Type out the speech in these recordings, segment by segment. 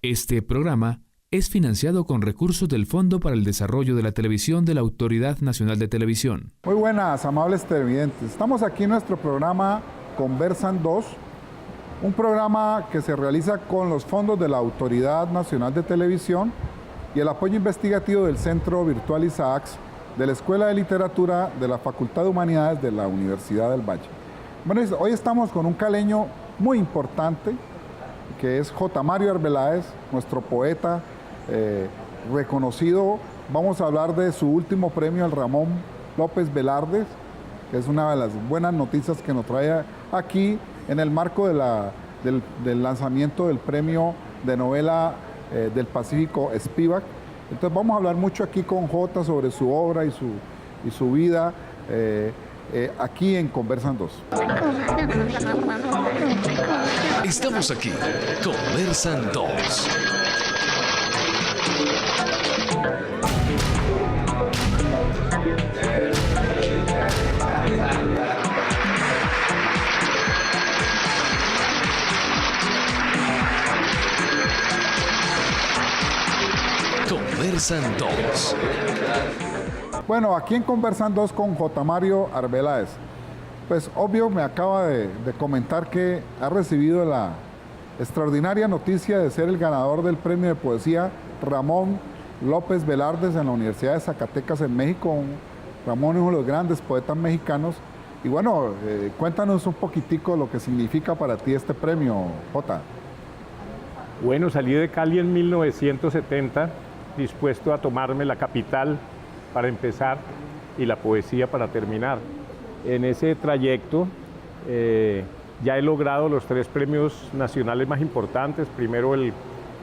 Este programa es financiado con recursos del Fondo para el Desarrollo de la Televisión de la Autoridad Nacional de Televisión. Muy buenas, amables televidentes. Estamos aquí en nuestro programa Conversan 2, un programa que se realiza con los fondos de la Autoridad Nacional de Televisión y el apoyo investigativo del Centro Virtual Isaacs de la Escuela de Literatura de la Facultad de Humanidades de la Universidad del Valle. Bueno, hoy estamos con un caleño muy importante, que es J. Mario Arbeláez, nuestro poeta reconocido. Vamos a hablar de su último premio, el Ramón López Velarde, que es una de las buenas noticias que nos trae aquí en el marco del lanzamiento del premio de novela del Pacífico Spivak. Entonces vamos a hablar mucho aquí con J sobre su obra y su vida aquí en Conversan 2. Estamos aquí, Conversan 2. Conversan 2. Bueno, aquí en Conversan 2 con J. Mario Arbeláez. Pues obvio me acaba de comentar que ha recibido la extraordinaria noticia de ser el ganador del premio de poesía Ramón López Velarde en la Universidad de Zacatecas en México. Ramón es uno de los grandes poetas mexicanos. Y bueno, cuéntanos un poquitico lo que significa para ti este premio, J. Bueno, salí de Cali en 1970, dispuesto a tomarme la capital para empezar y la poesía para terminar. En ese trayecto ya he logrado los 3 premios nacionales más importantes. Primero el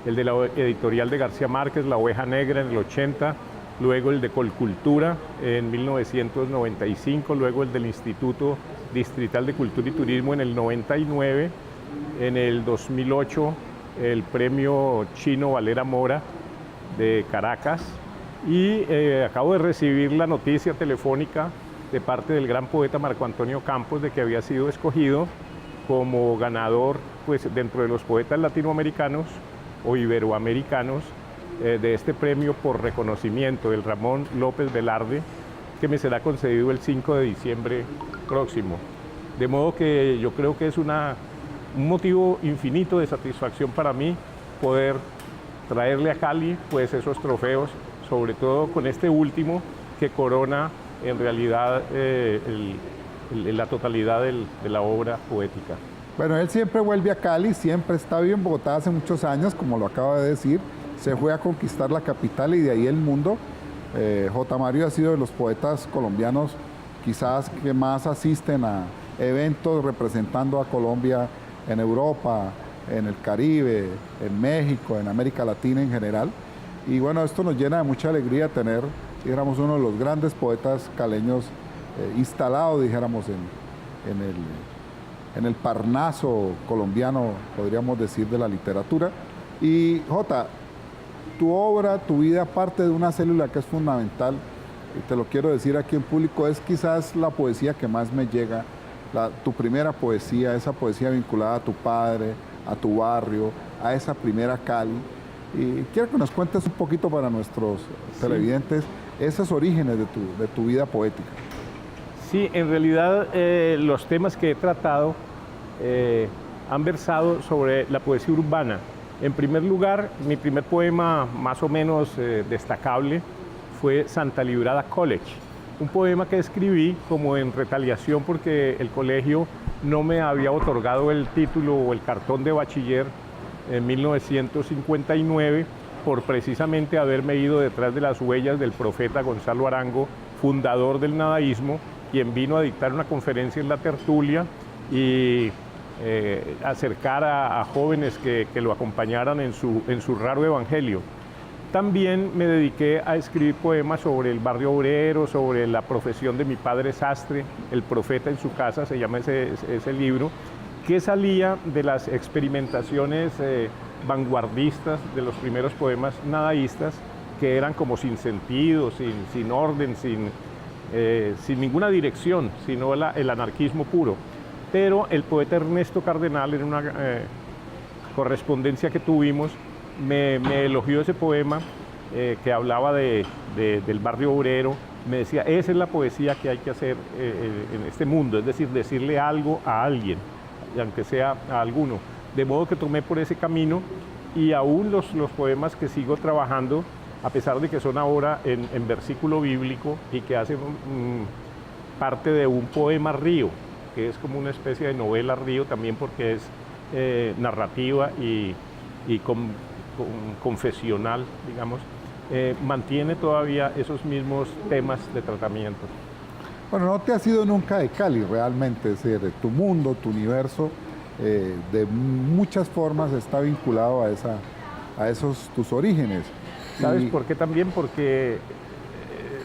de la editorial de García Márquez, La Oveja Negra, en el 80, luego el de Colcultura en 1995, luego el del Instituto Distrital de Cultura y Turismo en el 99, en el 2008 el premio Chino Valera Mora de Caracas, y acabo de recibir la noticia telefónica de parte del gran poeta Marco Antonio Campos de que había sido escogido como ganador, pues, dentro de los poetas latinoamericanos o iberoamericanos de este premio por reconocimiento, el Ramón López Velarde, que me será concedido el 5 de diciembre próximo. De modo que yo creo que es un motivo infinito de satisfacción para mí poder traerle a Cali pues esos trofeos, sobre todo con este último que corona en realidad la totalidad de la obra poética. Bueno, él siempre vuelve a Cali, siempre está vivo en Bogotá hace muchos años, como lo acaba de decir, se fue a conquistar la capital y de ahí el mundo. J. Mario ha sido de los poetas colombianos quizás que más asisten a eventos representando a Colombia en Europa, en el Caribe, en México, en América Latina en general. Y bueno, esto nos llena de mucha alegría tener, dijéramos, uno de los grandes poetas caleños instalado, dijéramos, en el Parnaso colombiano, podríamos decir, de la literatura. Y Jota, tu obra, tu vida, parte de una célula que es fundamental, y te lo quiero decir aquí en público, es quizás la poesía que más me llega, tu primera poesía, esa poesía vinculada a tu padre, a tu barrio, a esa primera Cali. Y quiero que nos cuentes un poquito para nuestros televidentes esos orígenes de tu vida poética. Sí, en realidad los temas que he tratado han versado sobre la poesía urbana. En primer lugar, mi primer poema más o menos destacable fue Santa Librada College, un poema que escribí como en retaliación porque el colegio no me había otorgado el título o el cartón de bachiller en 1959 por precisamente haberme ido detrás de las huellas del profeta Gonzalo Arango, fundador del nadaísmo, quien vino a dictar una conferencia en la tertulia y acercar a jóvenes que lo acompañaran en su raro evangelio. También me dediqué a escribir poemas sobre el barrio obrero, sobre la profesión de mi padre sastre, El profeta en su casa, se llama ese libro, que salía de las experimentaciones vanguardistas de los primeros poemas nadaístas, que eran como sin sentido, sin orden, sin ninguna dirección, sino el anarquismo puro. pero el poeta Ernesto Cardenal, en una correspondencia que tuvimos, me elogió ese poema que hablaba del barrio obrero. Me decía, esa es la poesía que hay que hacer en este mundo, es decir, decirle algo a alguien, y aunque sea a alguno. De modo que tomé por ese camino, y aún los poemas que sigo trabajando, a pesar de que son ahora en versículo bíblico y que hacen parte de un poema río, que es como una especie de novela río también, porque es narrativa y confesional, digamos, mantiene todavía esos mismos temas de tratamiento. Bueno, no te has ido nunca de Cali realmente, es decir, tu mundo, tu universo, de muchas formas está vinculado a esos tus orígenes. ¿Sabes por qué también? Porque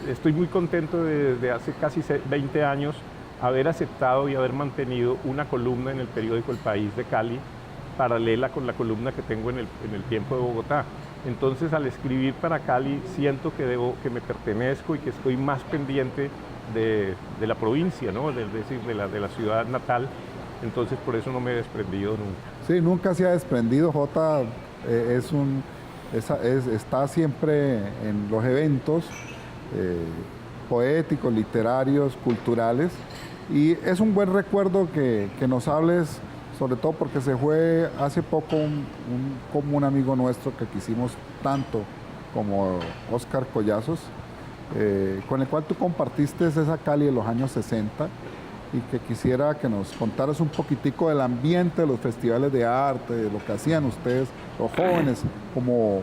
estoy muy contento desde hace casi 20 años haber aceptado y haber mantenido una columna en el periódico El País de Cali, paralela con la columna que tengo en el Tiempo de Bogotá. Entonces, al escribir para Cali, siento que me pertenezco y que estoy más pendiente de la provincia, ¿no? Es decir, de la ciudad natal. Entonces, por eso no me he desprendido nunca. Sí, nunca se ha desprendido. Jota está siempre en los eventos poéticos, literarios, culturales, y es un buen recuerdo que nos hables, sobre todo porque se fue hace poco un amigo nuestro que quisimos tanto como Óscar Collazos, con el cual tú compartiste esa Cali de los años 60, y que quisiera que nos contaras un poquitico del ambiente de los festivales de arte, de lo que hacían ustedes, los jóvenes, como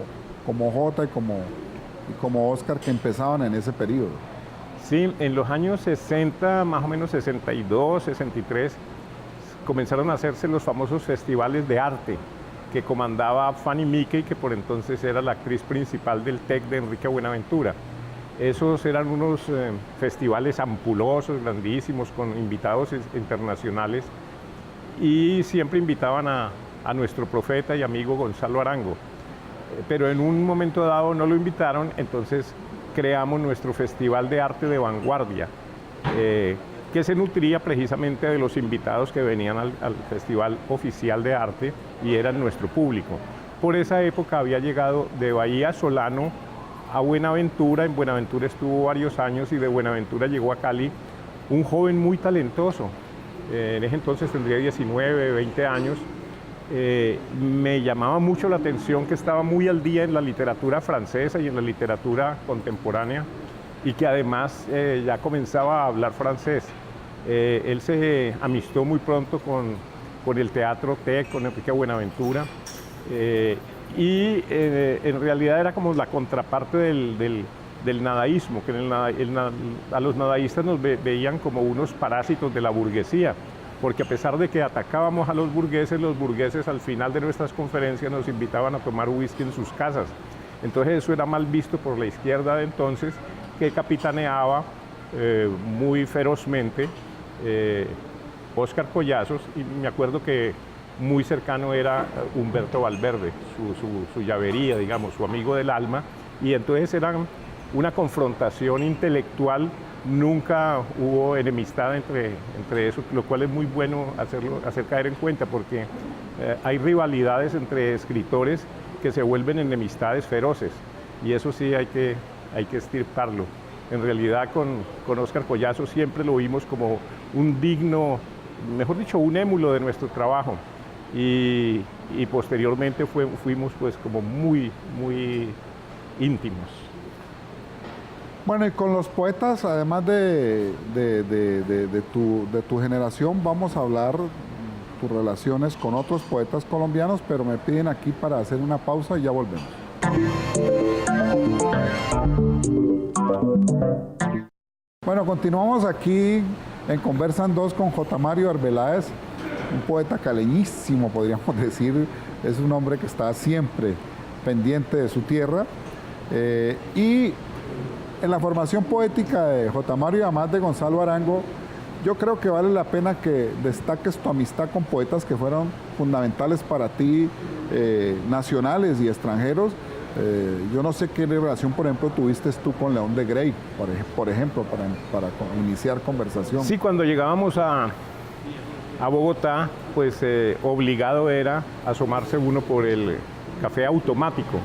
Jota y como Óscar, que empezaban en ese periodo. Sí, en los años 60, más o menos 62, 63, comenzaron a hacerse los famosos festivales de arte que comandaba Fanny Mickey, que por entonces era la actriz principal del TEC de Enrique Buenaventura. Esos eran unos festivales ampulosos, grandísimos, con invitados internacionales, y siempre invitaban a nuestro profeta y amigo Gonzalo Arango. Pero en un momento dado no lo invitaron, entonces creamos nuestro Festival de Arte de Vanguardia, que se nutría precisamente de los invitados que venían al Festival Oficial de Arte y eran nuestro público. Por esa época había llegado de Bahía Solano a Buenaventura. En Buenaventura estuvo varios años, y de Buenaventura llegó a Cali un joven muy talentoso. En ese entonces tendría 19, 20 años. Me llamaba mucho la atención que estaba muy al día en la literatura francesa y en la literatura contemporánea, y que además ya comenzaba a hablar francés. Él se amistó muy pronto con el Teatro TEC, con Enrique Buenaventura, y en realidad era como la contraparte del nadaísmo, que a los nadaístas nos veían como unos parásitos de la burguesía, porque a pesar de que atacábamos a los burgueses al final de nuestras conferencias nos invitaban a tomar whisky en sus casas. Entonces eso era mal visto por la izquierda de entonces, que capitaneaba muy ferozmente Óscar Collazos, y me acuerdo que muy cercano era Humberto Valverde, su llavería, digamos, su amigo del alma, y entonces eran una confrontación intelectual. Nunca hubo enemistad entre eso, lo cual es muy bueno hacer caer en cuenta, porque hay rivalidades entre escritores que se vuelven enemistades feroces, y eso sí hay que extirparlo. En realidad con Óscar Collazos siempre lo vimos como un digno, mejor dicho, un émulo de nuestro trabajo, y posteriormente fuimos pues como muy, muy íntimos. Bueno, y con los poetas, además de tu generación, vamos a hablar tus relaciones con otros poetas colombianos, pero me piden aquí para hacer una pausa y ya volvemos. Bueno, continuamos aquí en Conversan 2 con J. Mario Arbeláez, un poeta caleñísimo, podríamos decir. Es un hombre que está siempre pendiente de su tierra, y en la formación poética de J. Mario, además de Gonzalo Arango, yo creo que vale la pena que destaques tu amistad con poetas que fueron fundamentales para ti, nacionales y extranjeros. Yo no sé qué relación, por ejemplo, tuviste tú con León de Grey, por ejemplo, para iniciar conversación. Sí, cuando llegábamos a a Bogotá, pues obligado era asomarse uno por el café automático.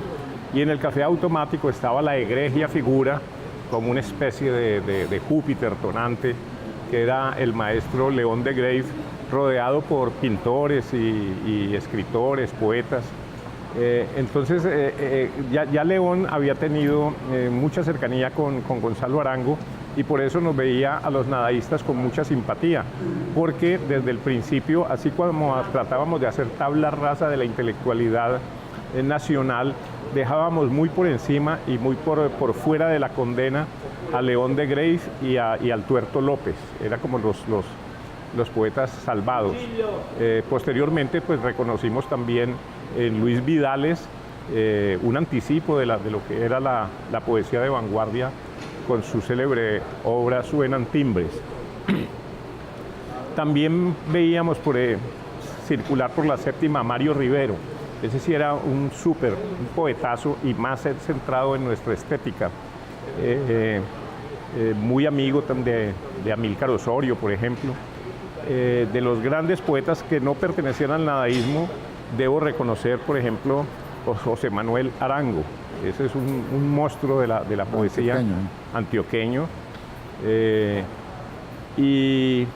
Y en el café automático estaba la egregia figura, como una especie de Júpiter tonante, que era el maestro León de Greiff, rodeado por pintores y escritores, poetas. Entonces ya León había tenido mucha cercanía con Gonzalo Arango, y por eso nos veía a los nadaístas con mucha simpatía, porque desde el principio, así como tratábamos de hacer tabla rasa de la intelectualidad nacional, dejábamos muy por encima y muy por fuera de la condena a León de Greiff y al Tuerto López. Era como los poetas salvados. Posteriormente, pues reconocimos también en Luis Vidales un anticipo de lo que era la poesía de vanguardia, con su célebre obra Suenan timbres. También veíamos circular por la séptima a Mario Rivero. Ese sí era un poetazo y más centrado en nuestra estética. Muy amigo de Amílcar Osorio, por ejemplo. De los grandes poetas que no pertenecían al nadaísmo, debo reconocer, por ejemplo, José Manuel Arango. Ese es un monstruo de la poesía antioqueño. Y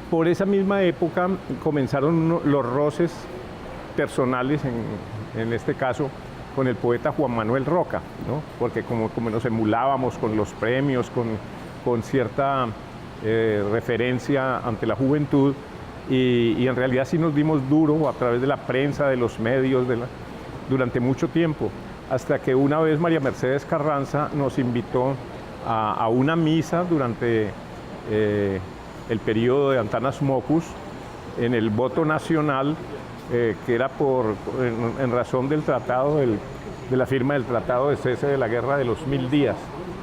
por esa misma época comenzaron los roces personales, en este caso, con el poeta Juan Manuel Roca, ¿no? Porque como nos emulábamos con los premios, con cierta referencia ante la juventud, y en realidad sí nos dimos duro a través de la prensa, de los medios, durante mucho tiempo, hasta que una vez María Mercedes Carranza nos invitó a una misa durante el periodo de Antanas Mocus, en el voto nacional, que era en razón del tratado, de la firma del tratado de cese de la guerra de los 1000 días.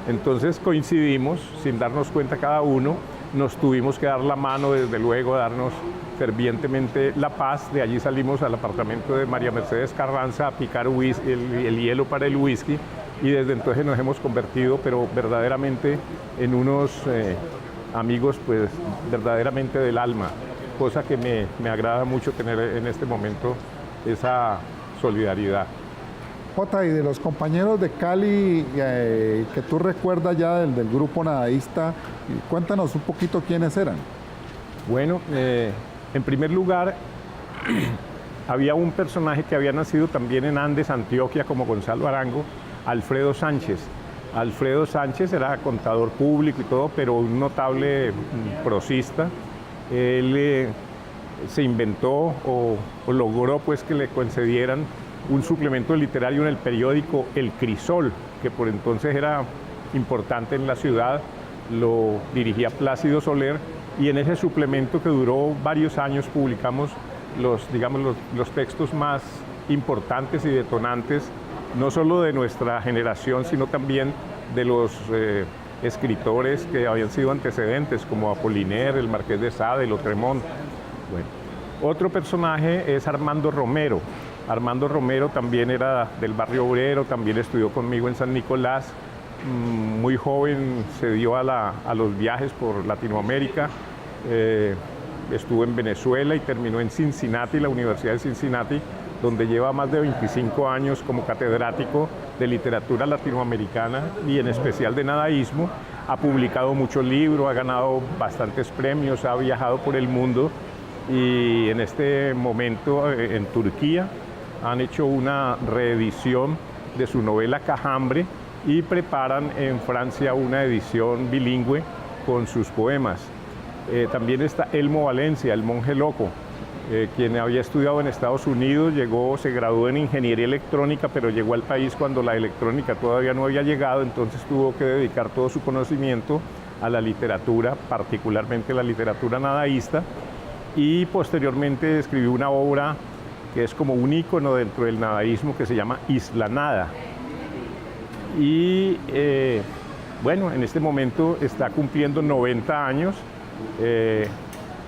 Entonces coincidimos, sin darnos cuenta cada uno, nos tuvimos que dar la mano, desde luego, darnos fervientemente la paz. De allí salimos al apartamento de María Mercedes Carranza a picar el hielo para el whisky, y desde entonces nos hemos convertido, pero verdaderamente, en unos amigos, pues verdaderamente del alma, cosa que me agrada mucho tener en este momento, esa solidaridad. Jota, y de los compañeros de Cali que tú recuerdas ya del grupo nadaísta, cuéntanos un poquito quiénes eran. Bueno, en primer lugar, había un personaje que había nacido también en Andes, Antioquia, como Gonzalo Arango, Alfredo Sánchez. Alfredo Sánchez era contador público y todo, pero un notable prosista. Él se inventó o logró, pues, que le concedieran un suplemento literario en el periódico El Crisol, que por entonces era importante en la ciudad. Lo dirigía Plácido Soler, y en ese suplemento, que duró varios años, publicamos los textos más importantes y detonantes, no solo de nuestra generación, sino también de los escritores que habían sido antecedentes, como Apollinaire, el Marqués de Sade, Lautréamont. Bueno, otro personaje es Armando Romero. Armando Romero también era del barrio obrero, también estudió conmigo en San Nicolás. Muy joven se dio a los viajes por Latinoamérica. Estuvo en Venezuela y terminó en Cincinnati, la Universidad de Cincinnati, donde lleva más de 25 años como catedrático de literatura latinoamericana y en especial de nadaísmo. Ha publicado muchos libros, ha ganado bastantes premios, ha viajado por el mundo, y en este momento en Turquía han hecho una reedición de su novela Cajambre, y preparan en Francia una edición bilingüe con sus poemas. También está Elmo Valencia, el monje loco, quien había estudiado en Estados Unidos, se graduó en ingeniería electrónica, pero llegó al país cuando la electrónica todavía no había llegado, entonces tuvo que dedicar todo su conocimiento a la literatura, particularmente la literatura nadaísta, y posteriormente escribió una obra que es como un ícono dentro del nadaísmo, que se llama Isla Nada. Y bueno, en este momento está cumpliendo 90 años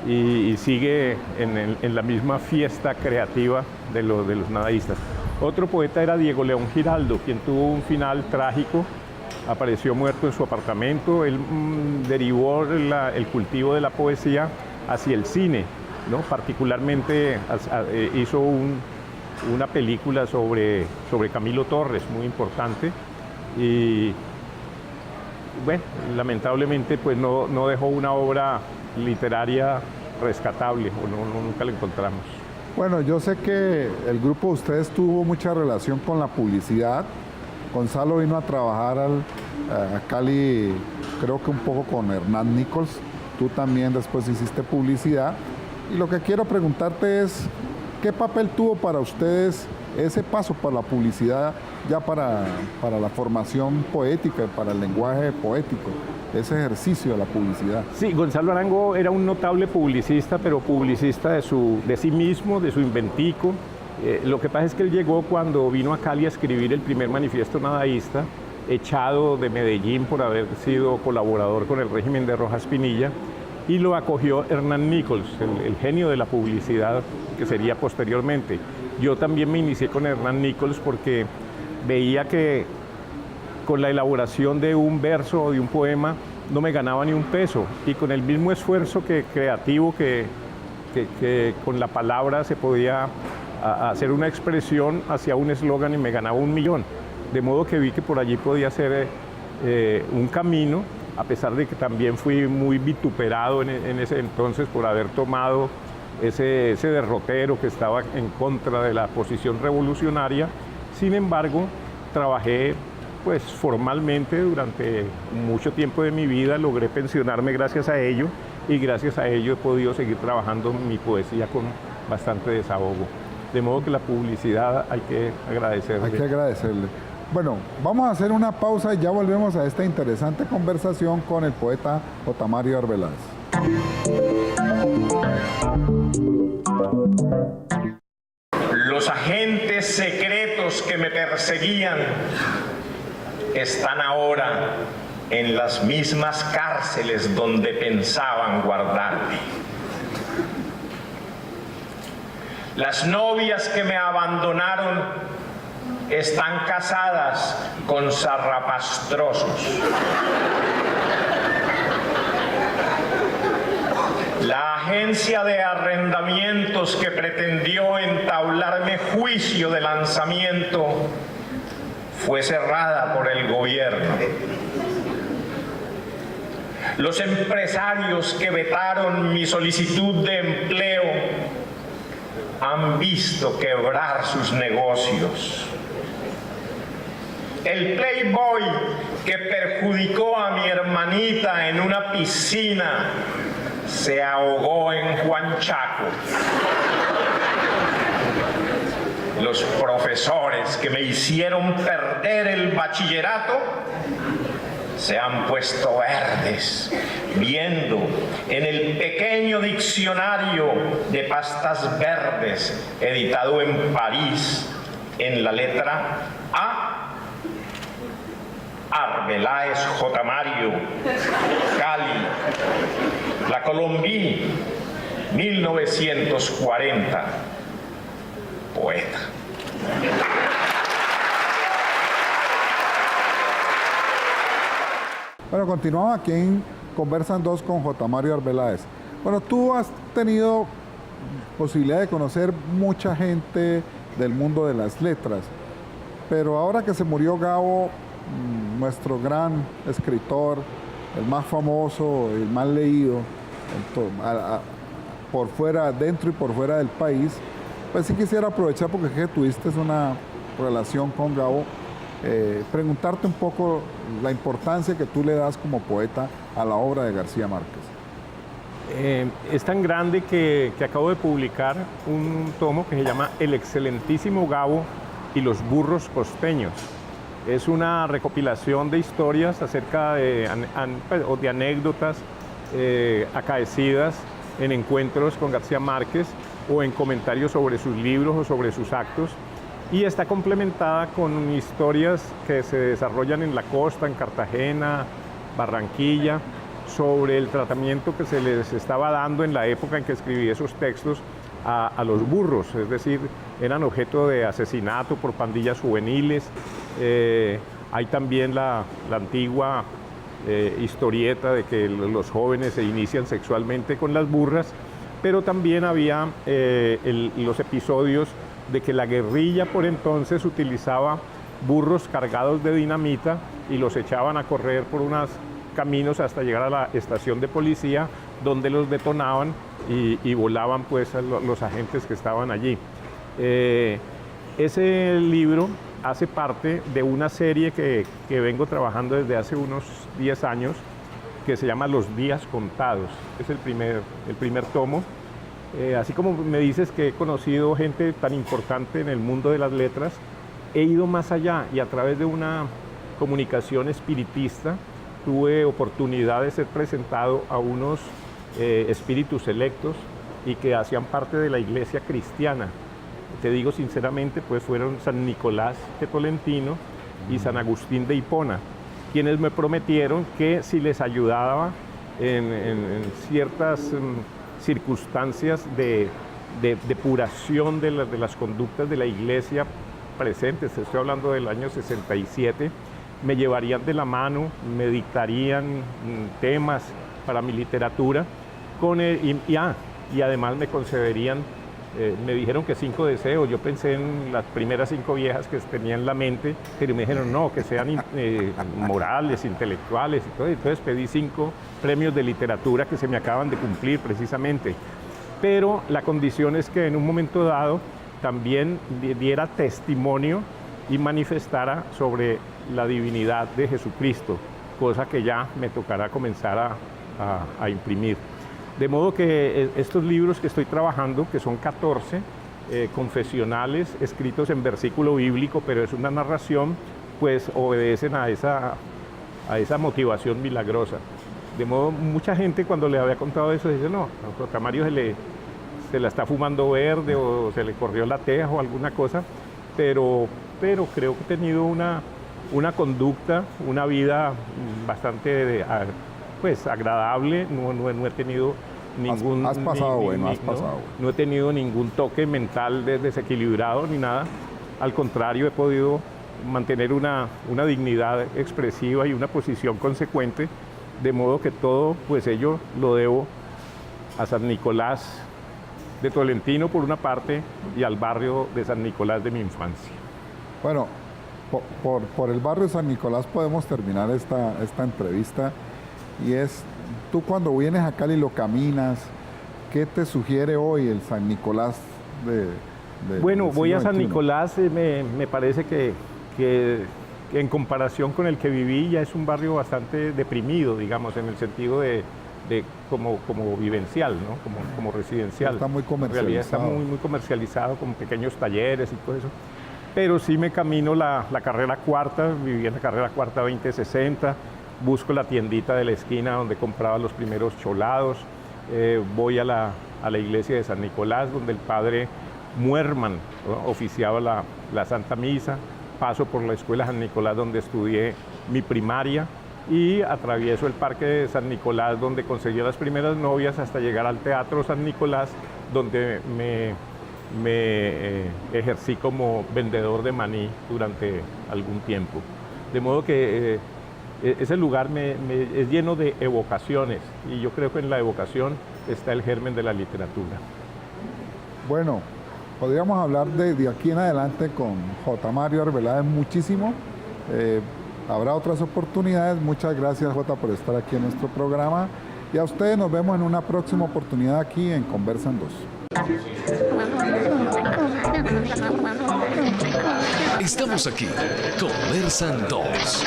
y sigue en la misma fiesta creativa de los nadaístas. Otro poeta era Diego León Giraldo, quien tuvo un final trágico, apareció muerto en su apartamento. Él derivó el cultivo de la poesía hacia el cine, ¿no? Particularmente hizo una película sobre Camilo Torres, muy importante, y bueno, lamentablemente pues no dejó una obra literaria rescatable, o nunca la encontramos. Bueno, yo sé que el grupo de ustedes tuvo mucha relación con la publicidad. Gonzalo vino a trabajar a Cali, creo que un poco con Hernán Nichols. Tú también después hiciste publicidad. Y lo que quiero preguntarte es, ¿qué papel tuvo para ustedes ese paso por la publicidad ya para la formación poética, para el lenguaje poético, ese ejercicio de la publicidad? Sí, Gonzalo Arango era un notable publicista, pero publicista de sí mismo, de su inventico. Lo que pasa es que él llegó cuando vino a Cali a escribir el primer manifiesto nadaísta, echado de Medellín por haber sido colaborador con el régimen de Rojas Pinilla, y lo acogió Hernán Nichols, el genio de la publicidad que sería posteriormente. Yo también me inicié con Hernán Nichols porque veía que con la elaboración de un verso o de un poema no me ganaba ni un peso, y con el mismo esfuerzo creativo que con la palabra se podía hacer una expresión hacia un eslogan y me ganaba 1 millón. De modo que vi que por allí podía ser un camino, a pesar de que también fui muy vituperado en ese entonces por haber tomado ese derrotero que estaba en contra de la posición revolucionaria. Sin embargo, trabajé pues formalmente durante mucho tiempo de mi vida, logré pensionarme gracias a ello, y gracias a ello he podido seguir trabajando mi poesía con bastante desahogo. De modo que la publicidad hay que agradecerle. Hay que agradecerle. Bueno, vamos a hacer una pausa y ya volvemos a esta interesante conversación con el poeta J. Mario Arbeláez. Los agentes secretos que me perseguían están ahora en las mismas cárceles donde pensaban guardarme. Las novias que me abandonaron están casadas con zarrapastrosos. La agencia de arrendamientos que pretendió entablarme juicio de lanzamiento fue cerrada por el gobierno. Los empresarios que vetaron mi solicitud de empleo han visto quebrar sus negocios. El playboy que perjudicó a mi hermanita en una piscina se ahogó en Juan Chaco. Los profesores que me hicieron perder el bachillerato se han puesto verdes viendo en el pequeño diccionario de pastas verdes editado en París en la letra A, Arbeláez J. Mario, Cali, La Colombie, 1940, poeta. Bueno, continuamos aquí en Conversan 2 con J. Mario Arbeláez. Bueno, tú has tenido posibilidad de conocer mucha gente del mundo de las letras, pero ahora que se murió Gabo, nuestro gran escritor, el más famoso, el más leído, por fuera, dentro y por fuera del país, pues sí quisiera aprovechar, porque es que tuviste una relación con Gabo, preguntarte un poco la importancia que tú le das como poeta a la obra de García Márquez. Es tan grande que acabo de publicar un tomo que se llama El excelentísimo Gabo y los burros costeños. Es una recopilación de historias acerca de anécdotas acaecidas en encuentros con García Márquez o en comentarios sobre sus libros o sobre sus actos, y está complementada con historias que se desarrollan en la costa, en Cartagena, Barranquilla, sobre el tratamiento que se les estaba dando en la época en que escribí esos textos a los burros, es decir, eran objeto de asesinato por pandillas juveniles. Hay también la antigua historieta de que los jóvenes se inician sexualmente con las burras, pero también había los episodios de que la guerrilla por entonces utilizaba burros cargados de dinamita y los echaban a correr por unos caminos hasta llegar a la estación de policía, donde los detonaban y volaban pues los agentes que estaban allí. Ese libro hace parte de una serie que vengo trabajando desde hace unos 10 años, que se llama Los días contados. Es el primer tomo. Así como me dices que he conocido gente tan importante en el mundo de las letras, he ido más allá y a través de una comunicación espiritista tuve oportunidad de ser presentado a unos espíritus selectos y que hacían parte de la iglesia cristiana. Te digo sinceramente, pues fueron San Nicolás de Tolentino y San Agustín de Hipona, quienes me prometieron que si les ayudaba en ciertas circunstancias de depuración de las conductas de la iglesia presentes, estoy hablando del año 67, me llevarían de la mano, me dictarían temas para mi literatura y además me concederían, me dijeron que 5 deseos. Yo pensé en las primeras 5 viejas que tenía en la mente, pero me dijeron no, que sean morales, intelectuales y todo. Entonces pedí 5 premios de literatura que se me acaban de cumplir precisamente. Pero la condición es que en un momento dado también diera testimonio y manifestara sobre la divinidad de Jesucristo, cosa que ya me tocará comenzar a imprimir. De modo que estos libros que estoy trabajando, que son 14 confesionales escritos en versículo bíblico, pero es una narración, pues obedecen a esa motivación milagrosa. De modo, mucha gente cuando le había contado eso dice, no, a J. Mario se la está fumando verde o se le corrió la teja o alguna cosa, pero creo que he tenido una conducta, una vida bastante pues agradable, no he tenido ningún... Has pasado bueno. No he tenido ningún toque mental desequilibrado ni nada. Al contrario, he podido mantener una dignidad expresiva y una posición consecuente, de modo que todo, pues ello lo debo a San Nicolás de Tolentino por una parte y al barrio de San Nicolás de mi infancia. Bueno, por el barrio de San Nicolás podemos terminar esta entrevista. Y es, tú cuando vienes a Cali lo caminas, ¿qué te sugiere hoy el San Nicolás Bueno, voy a San XXI? Nicolás, me parece que en comparación con el que viví ya es un barrio bastante deprimido, digamos, en el sentido de como vivencial, ¿no? como residencial. Está muy comercializado. En realidad está muy comercializado, con pequeños talleres y todo eso. Pero sí me camino la carrera cuarta, viví en la carrera cuarta 2060, busco la tiendita de la esquina donde compraba los primeros cholados, voy a la iglesia de San Nicolás, donde el padre Muerman, ¿no?, oficiaba la Santa Misa, paso por la escuela San Nicolás donde estudié mi primaria y atravieso el parque de San Nicolás donde conseguí las primeras novias hasta llegar al Teatro San Nicolás, donde me ejercí como vendedor de maní durante algún tiempo. De modo que ese lugar es lleno de evocaciones y yo creo que en la evocación está el germen de la literatura. Bueno, podríamos hablar de aquí en adelante con J. Mario Arbeláez muchísimo. Habrá otras oportunidades. Muchas gracias, J., por estar aquí en nuestro programa. Y a ustedes nos vemos en una próxima oportunidad aquí en Conversan 2. Estamos aquí, Conversan 2.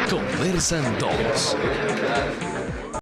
Conversan 2.